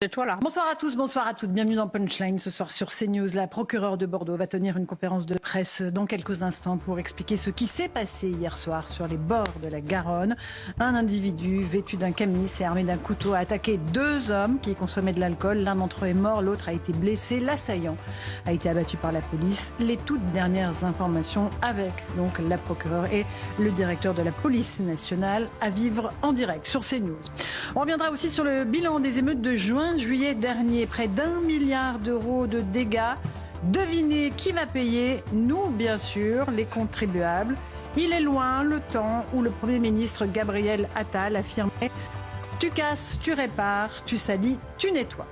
toi là. Bonsoir à tous, bonsoir à toutes. Bienvenue dans Punchline ce soir sur CNews. La procureure de Bordeaux va tenir une conférence de presse dans quelques instants pour expliquer ce qui s'est passé hier soir sur les bords de la Garonne. Un individu vêtu d'un camis et armé d'un couteau a attaqué deux hommes qui consommaient de l'alcool. L'un d'entre eux est mort, l'autre a été blessé. L'assaillant a été abattu par la police. Les toutes dernières informations avec donc la procureure et le directeur de la police nationale à vivre en direct sur CNews. On reviendra aussi sur le bilan des émeutes de juillet dernier. Près d'1 milliard d'euros de dégâts. Devinez qui va payer? Nous, bien sûr, les contribuables. Il est loin le temps où le Premier ministre Gabriel Attal affirmait « Tu casses, tu répares, tu salis, tu nettoies ».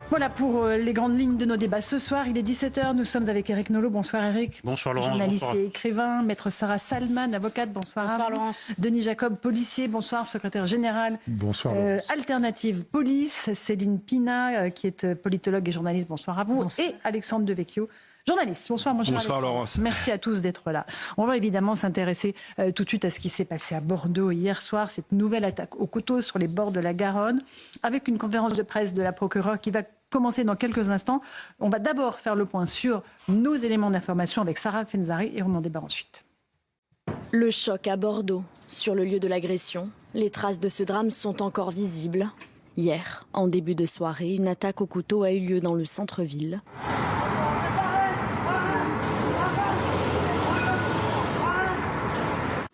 Voilà pour les grandes lignes de nos débats. Ce soir, il est 17h, nous sommes avec Eric Nolot. Bonsoir Eric. Bonsoir Laurence. Journaliste bonsoir. et écrivain. Maître Sarah Salman, avocate. Bonsoir. Bonsoir Laurence. Denis Jacob, policier. Bonsoir, secrétaire général. Bonsoir. Alternative Police. Céline Pina, qui est politologue et journaliste. Bonsoir à vous. Bonsoir. Et Alexandre Devecchio, journaliste. Bonsoir mon cher Bonsoir Alexandre. Laurence. Merci à tous d'être là. On va évidemment s'intéresser tout de suite à ce qui s'est passé à Bordeaux hier soir, cette nouvelle attaque au couteau sur les bords de la Garonne, avec une conférence de presse de la procureure qui va commencer dans quelques instants. On va d'abord faire le point sur nos éléments d'information avec Sarah Fenzari et on en débat ensuite. Le choc à Bordeaux. Sur le lieu de l'agression, les traces de ce drame sont encore visibles. Hier, en début de soirée, une attaque au couteau a eu lieu dans le centre-ville.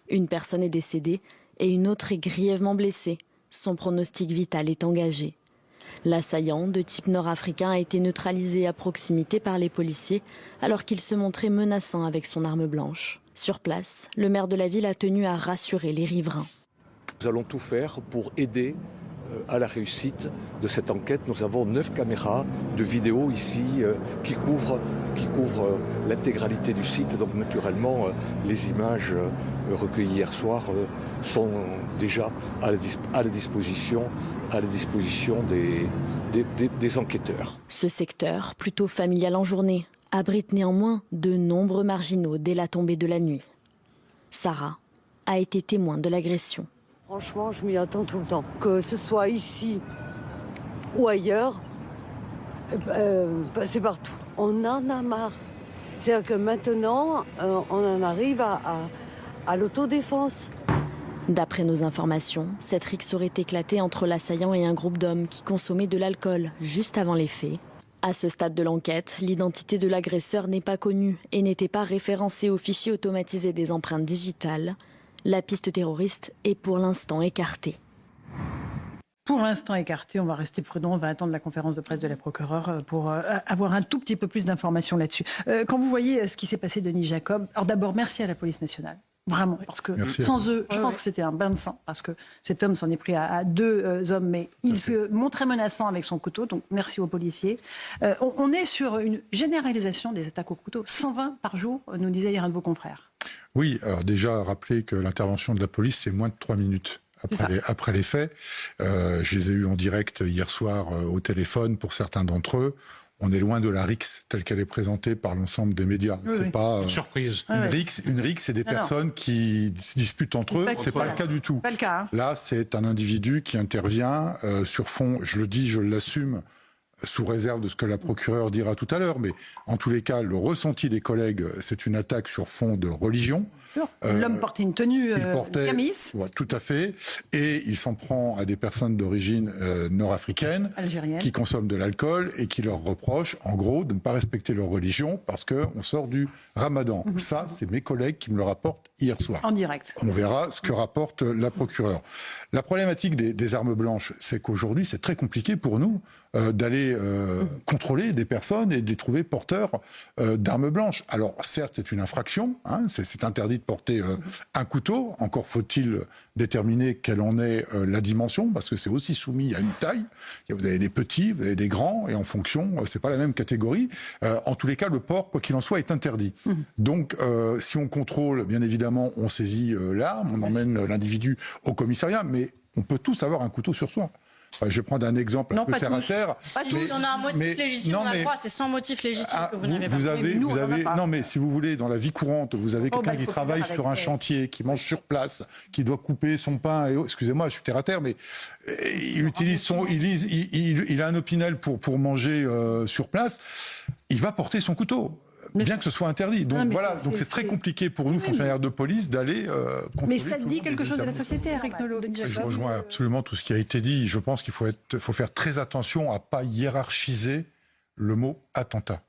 Une personne est décédée et une autre est grièvement blessée. Son pronostic vital est engagé. L'assaillant, de type nord-africain, a été neutralisé à proximité par les policiers alors qu'il se montrait menaçant avec son arme blanche. Sur place, le maire de la ville a tenu à rassurer les riverains. Nous allons tout faire pour aider à la réussite de cette enquête. Nous avons 9 caméras de vidéo ici qui couvrent l'intégralité du site. Donc naturellement, les images recueillies hier soir sont déjà à la disposition des enquêteurs. Ce secteur, plutôt familial en journée, abrite néanmoins de nombreux marginaux dès la tombée de la nuit. Sarah a été témoin de l'agression. Franchement, je m'y attends tout le temps. Que ce soit ici ou ailleurs, c'est partout. On en a marre. C'est-à-dire que maintenant, on en arrive à l'autodéfense. D'après nos informations, cette rixe aurait éclaté entre l'assaillant et un groupe d'hommes qui consommaient de l'alcool juste avant les faits. À ce stade de l'enquête, l'identité de l'agresseur n'est pas connue et n'était pas référencée au fichier automatisé des empreintes digitales. La piste terroriste est pour l'instant écartée. Pour l'instant écarté, on va rester prudent, on va attendre la conférence de presse de la procureure pour avoir un tout petit peu plus d'informations là-dessus. Quand vous voyez ce qui s'est passé, Denis Jacob, alors d'abord merci à la police nationale. Vraiment, parce que sans eux, je pense que c'était un bain de sang, parce que cet homme s'en est pris à deux hommes, mais il se montrait menaçant avec son couteau, donc merci aux policiers. On est sur une généralisation des attaques au couteau, 120 par jour, nous disait hier un de vos confrères. Oui, alors déjà, rappeler que l'intervention de la police, c'est moins de 3 minutes. Après les faits, je les ai eus en direct hier soir au téléphone pour certains d'entre eux. On est loin de la rixe telle qu'elle est présentée par l'ensemble des médias. Oui, c'est pas une surprise. Une rixe, c'est des personnes qui se disputent entre eux. C'est pas le cas du tout. Pas le cas. Hein. Là, c'est un individu qui intervient sur fond. Je le dis, je l'assume. Sous réserve de ce que la procureure dira tout à l'heure, mais en tous les cas, le ressenti des collègues, c'est une attaque sur fond de religion. L'homme portait une tenue camis. Ouais, tout à fait. Et il s'en prend à des personnes d'origine nord-africaine qui consomment de l'alcool et qui leur reprochent, en gros, de ne pas respecter leur religion parce qu'on sort du ramadan. Ça, c'est mes collègues qui me le rapportent hier soir. En direct. On verra ce que rapporte la procureure. La problématique des armes blanches, c'est qu'aujourd'hui, c'est très compliqué pour nous d'aller contrôler des personnes et de les trouver porteurs d'armes blanches. Alors, certes, c'est une infraction, hein, c'est interdit de porter un couteau, encore faut-il déterminer quelle en est la dimension, parce que c'est aussi soumis à une taille. Vous avez des petits, vous avez des grands, et en fonction, c'est pas la même catégorie. En tous les cas, le port, quoi qu'il en soit, est interdit. Donc, si on contrôle, bien évidemment, on saisit l'arme, on emmène l'individu au commissariat, mais on peut tous avoir un couteau sur soi. Enfin, je vais prendre un exemple un peu terre à terre. Si on a un motif légitime, on a le droit. C'est sans motif légitime que vous n'avez pas. Non, mais si vous voulez, dans la vie courante, vous avez quelqu'un qui travaille sur un chantier, qui mange sur place, qui doit couper son pain. Excusez-moi, je suis terre à terre, mais il utilise il a un opinel pour manger sur place. Il va porter son couteau. Bien que ce soit interdit. Donc voilà, donc c'est très compliqué pour nous, fonctionnaires de police, d'aller contrôler. Mais ça dit quelque chose de la société, Eric Nolot. Je rejoins absolument tout ce qui a été dit. Je pense qu'il faut faire très attention à ne pas hiérarchiser le mot attentat.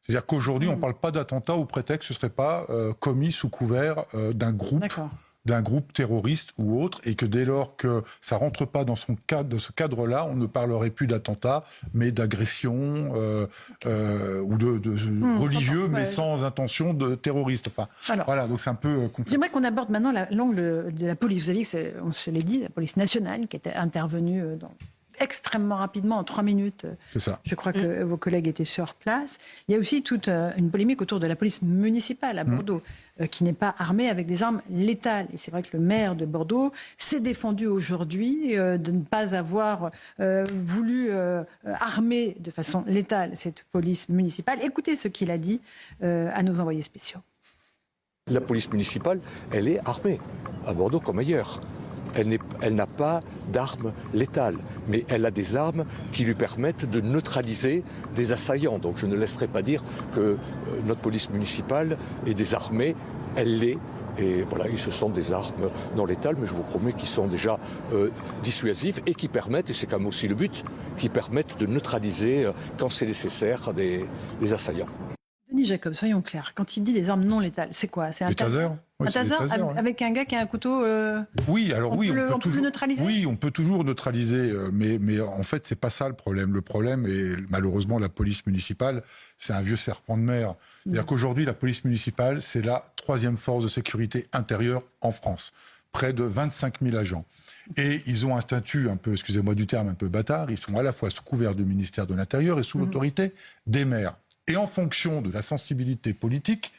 C'est-à-dire qu'aujourd'hui, on ne parle pas d'attentat au prétexte que ce ne serait pas commis sous couvert d'un groupe terroriste ou autre, et que dès lors que ça rentre pas dans ce cadre-là, on ne parlerait plus d'attentat, mais d'agression ou de religieux, mais sans intention de terroriste. Enfin, voilà, donc c'est un peu compliqué. J'aimerais qu'on aborde maintenant l'angle de la police. Vous savez que on se l'est dit, la police nationale qui était intervenue extrêmement rapidement, en 3 minutes. C'est ça. Je crois que vos collègues étaient sur place. Il y a aussi toute une polémique autour de la police municipale à Bordeaux, qui n'est pas armée avec des armes létales. Et c'est vrai que le maire de Bordeaux s'est défendu aujourd'hui de ne pas avoir voulu armer de façon létale cette police municipale. Écoutez ce qu'il a dit à nos envoyés spéciaux. La police municipale, elle est armée, à Bordeaux comme ailleurs. Elle n'a pas d'armes létales, mais elle a des armes qui lui permettent de neutraliser des assaillants. Donc je ne laisserai pas dire que notre police municipale est désarmée, elle l'est. Et voilà, ce sont des armes non létales, mais je vous promets qu'ils sont déjà dissuasives et qui permettent, et c'est quand même aussi le but, qui permettent de neutraliser, quand c'est nécessaire, des assaillants. Denis Jacob, soyons clairs. Quand il dit des armes non létales, c'est quoi? C'est un taser? Un taser avec un gars qui a un couteau. Oui, alors on peut toujours neutraliser. Oui, on peut toujours neutraliser, mais en fait, c'est pas ça le problème. Le problème, et malheureusement, la police municipale, c'est un vieux serpent de mer. C'est-à-dire qu'aujourd'hui, la police municipale, c'est la 3e force de sécurité intérieure en France. Près de 25 000 agents. Et ils ont un statut un peu, excusez-moi du terme, un peu bâtard. Ils sont à la fois sous couvert du ministère de l'Intérieur et sous l'autorité des maires. Et en fonction de la sensibilité politique,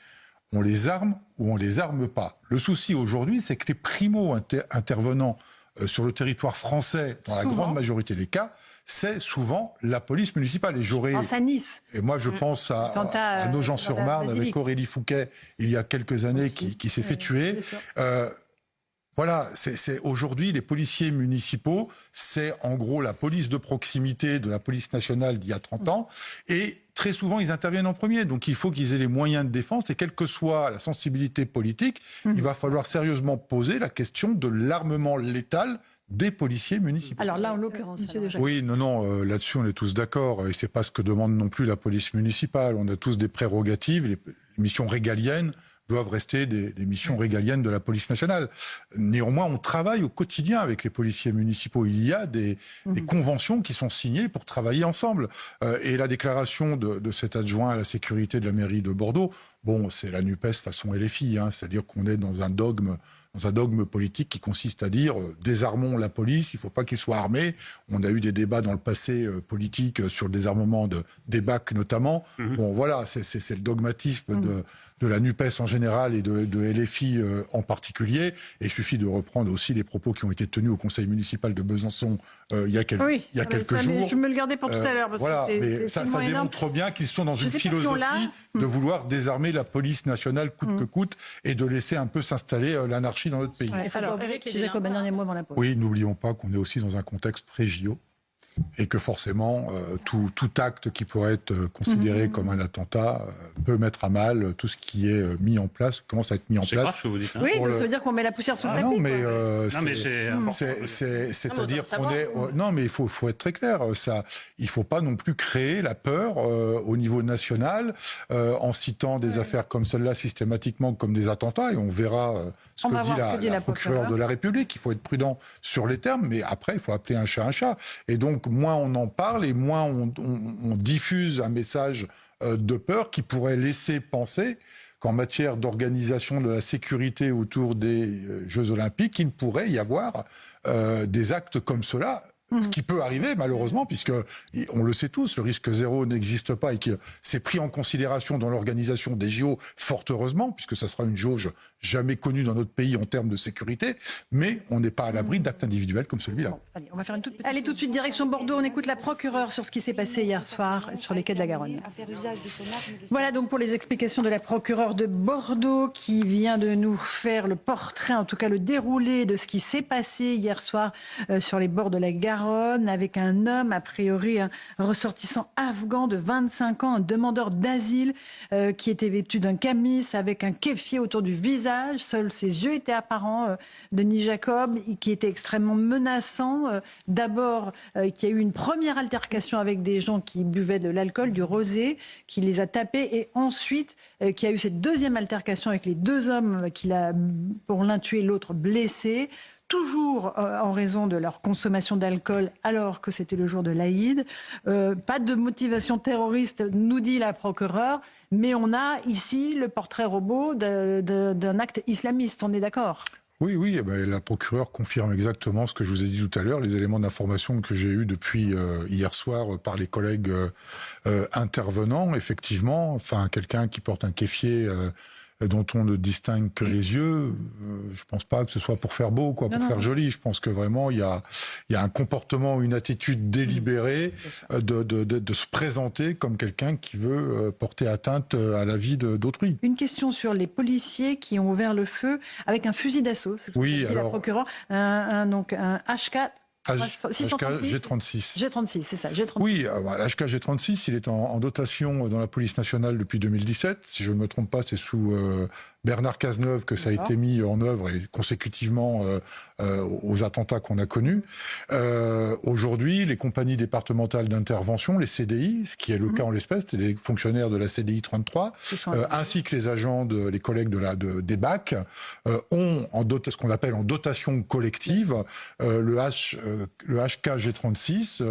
on les arme ou on les arme pas. Le souci aujourd'hui, c'est que les primo-intervenants sur le territoire français, dans la grande majorité des cas, c'est souvent la police municipale. Et j'aurais. À Nice. Et moi, je pense à Nogent-sur-Marne avec Aurélie Fouquet, il y a quelques années, qui s'est fait tuer. Voilà, c'est aujourd'hui les policiers municipaux, c'est en gros la police de proximité de la police nationale d'il y a 30 ans, et très souvent ils interviennent en premier, donc il faut qu'ils aient les moyens de défense, et quelle que soit la sensibilité politique, il va falloir sérieusement poser la question de l'armement létal des policiers municipaux. Alors là, en l'occurrence, oui, non, là-dessus on est tous d'accord, et c'est pas ce que demande non plus la police municipale. On a tous des prérogatives, les missions régaliennes doivent rester des missions régaliennes de la police nationale. Néanmoins, on travaille au quotidien avec les policiers municipaux. Il y a des conventions qui sont signées pour travailler ensemble. Et la déclaration de cet adjoint à la sécurité de la mairie de Bordeaux, bon, c'est la NUPES façon LFI, c'est-à-dire qu'on est dans un dogme politique qui consiste à dire désarmons la police, il ne faut pas qu'ils soient armés. On a eu des débats dans le passé politique sur le désarmement des BAC notamment. Bon, voilà, c'est le dogmatisme de la NUPES en général et de LFI en particulier. Et il suffit de reprendre aussi les propos qui ont été tenus au conseil municipal de Besançon il y a quelques jours. Je me le gardais pour tout à l'heure. Voilà, mais ça démontre bien qu'ils sont dans une philosophie de vouloir désarmer la police nationale coûte que coûte et de laisser un peu s'installer l'anarchie dans notre pays. Alors, Jacob, un dernier mot avant la pause. Oui, n'oublions pas qu'on est aussi dans un contexte pré-JO et que forcément, tout acte qui pourrait être considéré comme un attentat peut mettre à mal tout ce qui est mis en place, commence à être mis en place. C'est grave ce que vous dites. Oui, donc ça veut dire qu'on met la poussière sur le tapis. Non, mais c'est-à-dire qu'on est... Non, mais il faut être très clair. Il ne faut pas non plus créer la peur au niveau national en citant des affaires comme celle-là systématiquement comme des attentats. Et on verra ce que dit la procureure de la République. Il faut être prudent sur les termes, mais après, il faut appeler un chat un chat. Et donc, moins on en parle et moins on diffuse un message de peur qui pourrait laisser penser qu'en matière d'organisation de la sécurité autour des Jeux Olympiques, il pourrait y avoir des actes comme cela Ce qui peut arriver, malheureusement, puisque on le sait tous, le risque zéro n'existe pas et que c'est pris en considération dans l'organisation des JO, fort heureusement, puisque ça sera une jauge jamais connue dans notre pays en termes de sécurité, mais on n'est pas à l'abri d'actes individuels comme celui-là. Bon, allez, on va faire une toute petite... Allez, tout de suite, direction Bordeaux. On écoute la procureure sur ce qui s'est passé hier soir sur les quais de la Garonne. Voilà donc pour les explications de la procureure de Bordeaux qui vient de nous faire le portrait, en tout cas le déroulé de ce qui s'est passé hier soir sur les bords de la Garonne, avec un homme, a priori un ressortissant afghan de 25 ans, un demandeur d'asile qui était vêtu d'un camis avec un kéfier autour du visage. Seuls ses yeux étaient apparents, Denis Jacob, qui était extrêmement menaçant. D'abord, qu'il y a eu une première altercation avec des gens qui buvaient de l'alcool, du rosé, qui les a tapés, et ensuite qu'il y a eu cette deuxième altercation avec les deux hommes qu'il a, pour l'un tué, l'autre blessé. Toujours en raison de leur consommation d'alcool alors que c'était le jour de l'Aïd. Pas de motivation terroriste, nous dit la procureure, mais on a ici le portrait robot d'un acte islamiste, on est d'accord ? Oui, oui, eh ben, la procureure confirme exactement ce que je vous ai dit tout à l'heure, les éléments d'information que j'ai eus depuis hier soir par les collègues intervenants. Effectivement, enfin, quelqu'un qui porte un kéfier dont on ne distingue que les yeux, je pense pas que ce soit pour faire beau, quoi, pour faire joli. Je pense que vraiment il y a un comportement, une attitude délibérée de se présenter comme quelqu'un qui veut porter atteinte à la vie d'autrui. Une question sur les policiers qui ont ouvert le feu avec un fusil d'assaut. C'est ce que dit la procureure, donc un HK. G36. G36, c'est ça, G36. Oui, l'HK G36, il est en dotation dans la police nationale depuis 2017. Si je ne me trompe pas, c'est sous Bernard Cazeneuve que ça a été mis en œuvre et consécutivement aux attentats qu'on a connus. Aujourd'hui, les compagnies départementales d'intervention, les CDI, ce qui est le cas en l'espèce, c'est les fonctionnaires de la CDI 33, ainsi que les agents, les collègues des BAC, ont ce qu'on appelle en dotation collective le HK G36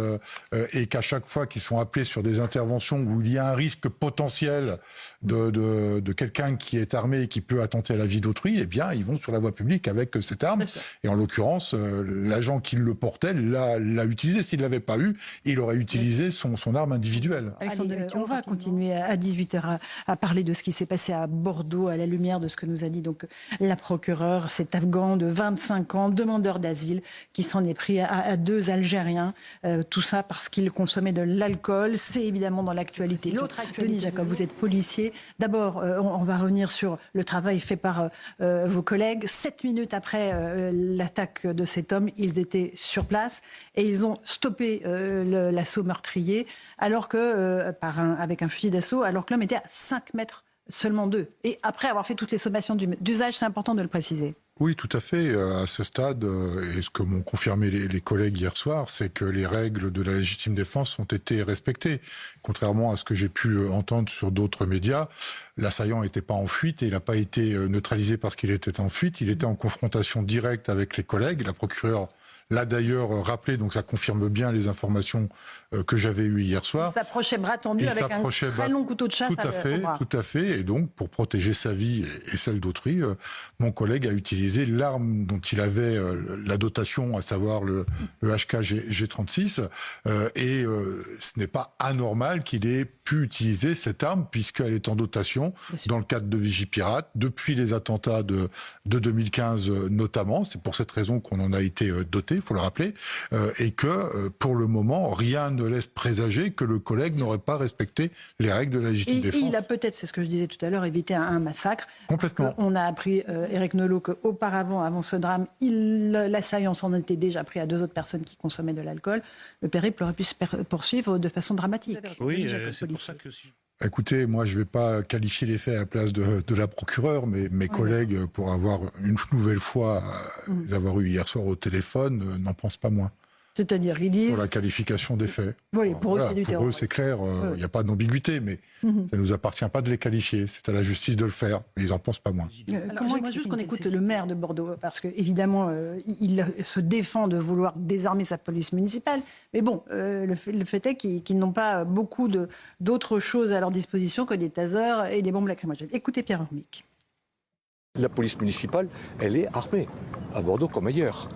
et qu'à chaque fois qu'ils sont appelés sur des interventions où il y a un risque potentiel de quelqu'un qui est armé et qui peut attenter à la vie d'autrui, eh bien, ils vont sur la voie publique avec cette arme. Et en l'occurrence, l'agent qui le portait l'a utilisé. S'il ne l'avait pas eu, il aurait utilisé son arme individuelle. Allez, on va continuer à 18h à parler de ce qui s'est passé à Bordeaux, à la lumière de ce que nous a dit donc la procureure, cet Afghan de 25 ans, demandeur d'asile, qui s'en est pris à deux Algériens. Tout ça parce qu'il consommait de l'alcool. C'est évidemment dans l'actualité. L'autre actualité. Denis Jacob, vous êtes policier. D'abord, on va revenir sur le travail fait par vos collègues. 7 minutes après l'attaque de cet homme, ils étaient sur place et ils ont stoppé l'assaut meurtrier alors que, avec un fusil d'assaut, alors que l'homme était à 5 mètres seulement d'eux. Et après avoir fait toutes les sommations d'usage, c'est important de le préciser. Oui, tout à fait. À ce stade, et ce que m'ont confirmé les collègues hier soir, c'est que les règles de la légitime défense ont été respectées. Contrairement à ce que j'ai pu entendre sur d'autres médias, l'assaillant n'était pas en fuite et il n'a pas été neutralisé parce qu'il était en fuite. Il était en confrontation directe avec les collègues. La procureure l'a d'ailleurs rappelé, donc ça confirme bien les informations que j'avais eues hier soir. Il s'approchait bras tendu avec un très long couteau de chasse au bras. Tout à fait. Et donc, pour protéger sa vie et celle d'autrui, mon collègue a utilisé l'arme dont il avait la dotation, à savoir le HK G36. Et ce n'est pas anormal qu'il ait pu utiliser cette arme, puisqu'elle est en dotation dans le cadre de Vigipirate, depuis les attentats de 2015 notamment. C'est pour cette raison qu'on en a été doté, il faut le rappeler, et que pour le moment, rien ne laisse présager que le collègue n'aurait pas respecté les règles de la légitime défense. Et il a peut-être, c'est ce que je disais tout à l'heure, évité un massacre. Complètement. On a appris, Éric Nolot, qu'auparavant, avant ce drame, l'assaillant s'en était déjà pris à 2 autres personnes qui consommaient de l'alcool. Le périple aurait pu se poursuivre de façon dramatique. Oui, c'est pour ça que Écoutez, moi je ne vais pas qualifier les faits à la place de la procureure, mais mes collègues, pour avoir une nouvelle fois les avoir eu hier soir au téléphone, n'en pensent pas moins. C'est-à-dire, ils disent... Pour la qualification des faits. Oui, alors, pour eux, c'est du terrorisme. Pour eux, c'est clair, il n'y a pas d'ambiguïté, mais ça ne nous appartient pas de les qualifier. C'est à la justice de le faire, mais ils n'en pensent pas moins. J'aimerais juste qu'on écoute le maire de Bordeaux, parce qu'évidemment, il se défend de vouloir désarmer sa police municipale. Mais bon, le fait est qu'ils n'ont pas beaucoup d'autres choses à leur disposition que des tasers et des bombes lacrymogènes. Écoutez Pierre Urmic. La police municipale, elle est armée, à Bordeaux comme ailleurs.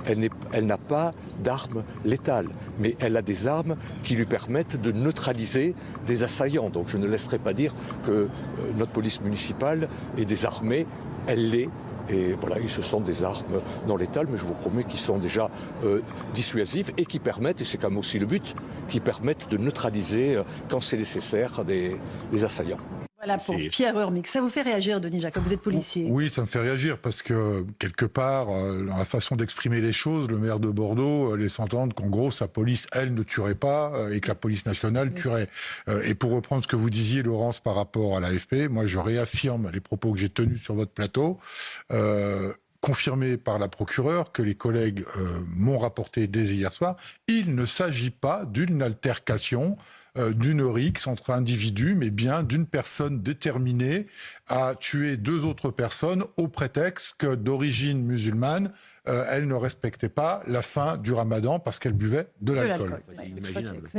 elle n'a pas d'armes létales, mais elle a des armes qui lui permettent de neutraliser des assaillants. Donc je ne laisserai pas dire que notre police municipale est désarmée, elle l'est. Et voilà, ce sont des armes non létales, mais je vous promets qu'ils sont déjà dissuasives et qui permettent, et c'est quand même aussi le but, qui permettent de neutraliser, quand c'est nécessaire, des assaillants. Voilà pour Pierre Urmic. Ça vous fait réagir, Denis Jacob? Vous êtes policier. Oui, ça me fait réagir parce que, quelque part, dans la façon d'exprimer les choses, le maire de Bordeaux laisse entendre qu'en gros, sa police, elle, ne tuerait pas et que la police nationale tuerait. Et pour reprendre ce que vous disiez, Laurence, par rapport à l'AFP, moi, je réaffirme les propos que j'ai tenus sur votre plateau, confirmés par la procureure, que les collègues m'ont rapporté dès hier soir. Il ne s'agit pas d'une altercation, d'une rixe entre individus, mais bien d'une personne déterminée à tuer 2 autres personnes au prétexte que, d'origine musulmane, elle ne respectait pas la fin du ramadan parce qu'elle buvait de l'alcool.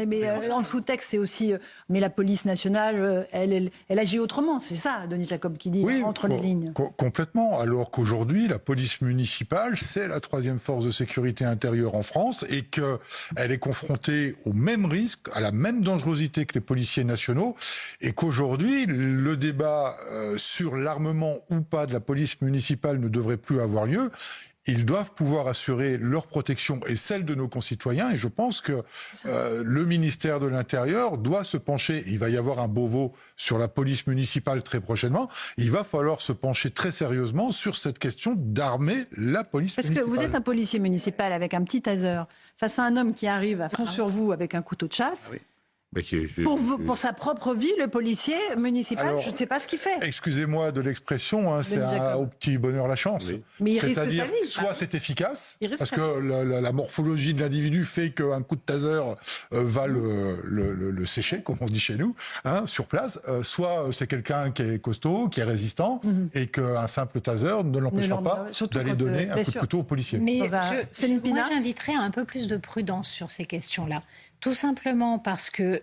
Mais en sous-texte, c'est aussi... mais la police nationale, elle agit autrement. C'est ça, Denis Jacob, qui dit entre les lignes. Complètement. Alors qu'aujourd'hui, la police municipale, c'est la 3e force de sécurité intérieure en France et qu'elle est confrontée au même risque, à la même dangerosité que les policiers nationaux, et qu'aujourd'hui, le débat sur l'armement ou pas de la police municipale ne devrait plus avoir lieu. Ils doivent pouvoir assurer leur protection et celle de nos concitoyens. Et je pense que le ministère de l'Intérieur doit se pencher. Il va y avoir un Beauvau sur la police municipale très prochainement. Il va falloir se pencher très sérieusement sur cette question d'armer la police municipale. Parce que vous êtes un policier municipal avec un petit taser face à un homme qui arrive à fond sur vous avec un couteau de chasse. Oui. Pour sa propre vie, le policier municipal, je ne sais pas ce qu'il fait. Excusez-moi de l'expression, c'est au petit bonheur la chance. Oui. Mais il risque sa vie. Soit c'est efficace, parce que la morphologie de l'individu fait qu'un coup de taser va le sécher, comme on dit chez nous, sur place. Soit c'est quelqu'un qui est costaud, qui est résistant, et qu'un simple taser ne l'empêchera pas d'aller donner un coup de couteau au policier. Mais moi, j'inviterais à un peu plus de prudence sur ces questions-là. Tout simplement parce que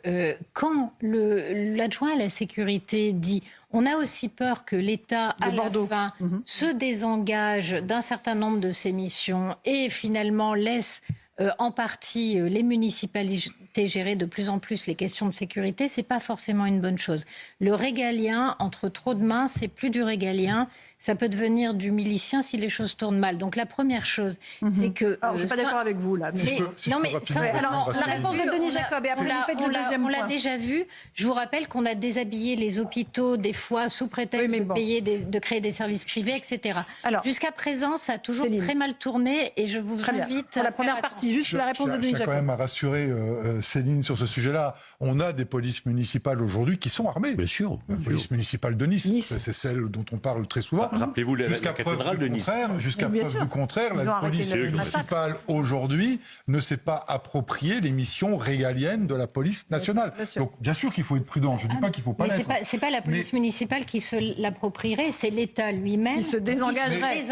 quand l'adjoint à la sécurité dit « on a aussi peur que l'État, à la fin, se désengage d'un certain nombre de ses missions et finalement laisse en partie les municipalités gérer de plus en plus les questions de sécurité », c'est pas forcément une bonne chose. Le régalien, entre trop de mains, c'est plus du régalien. Ça peut devenir du milicien si les choses tournent mal. Donc la première chose, c'est que... Alors, je ne suis pas d'accord avec vous, là. Alors, la réponse de Denis Jacob, et après vous faites le deuxième point. On l'a déjà vu. Je vous rappelle qu'on a déshabillé les hôpitaux, des fois, sous prétexte de créer des services privés, etc. Jusqu'à présent, ça a toujours très mal tourné, et je vous invite... Pour la première partie, juste la réponse de Denis Jacob. Je tiens quand même à rassurer Céline sur ce sujet-là. On a des polices municipales aujourd'hui qui sont armées. Bien sûr. La police municipale de Nice. C'est celle dont on parle très souvent. Rappelez-vous la cathédrale de Nice. Jusqu'à preuve du contraire, la police municipale aujourd'hui ne s'est pas approprié les missions régaliennes de la police nationale. Donc bien sûr qu'il faut être prudent. Je ne dis pas qu'il ne faut pas l'être. C'est pas la police municipale qui se l'approprierait, c'est l'État lui-même qui se désengagerait.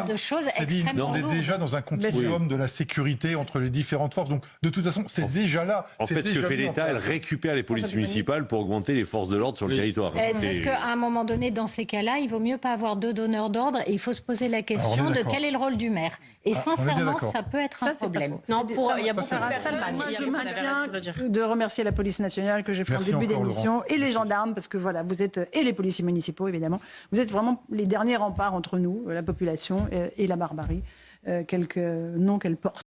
De choses extrêmement lourdes. On est déjà dans un continuum de la sécurité entre les différentes forces. Donc de toute façon, c'est déjà là. En fait, ce que fait l'État, elle récupère les polices municipales pour augmenter les forces de l'ordre sur le territoire. C'est qu'à un moment donné, dans ces cas-là, il vaut mieux pas avoir 2 donneurs d'ordre et il faut se poser la question de quel est le rôle du maire. Et sincèrement, ça peut être un problème. Non, il y a beaucoup de personnes. Moi, je maintiens de remercier la police nationale que j'ai fait en début d'émission et les gendarmes, parce que voilà, vous êtes, et les policiers municipaux évidemment, vous êtes vraiment les derniers remparts entre nous, la population et la barbarie, quelque nom qu'elle porte.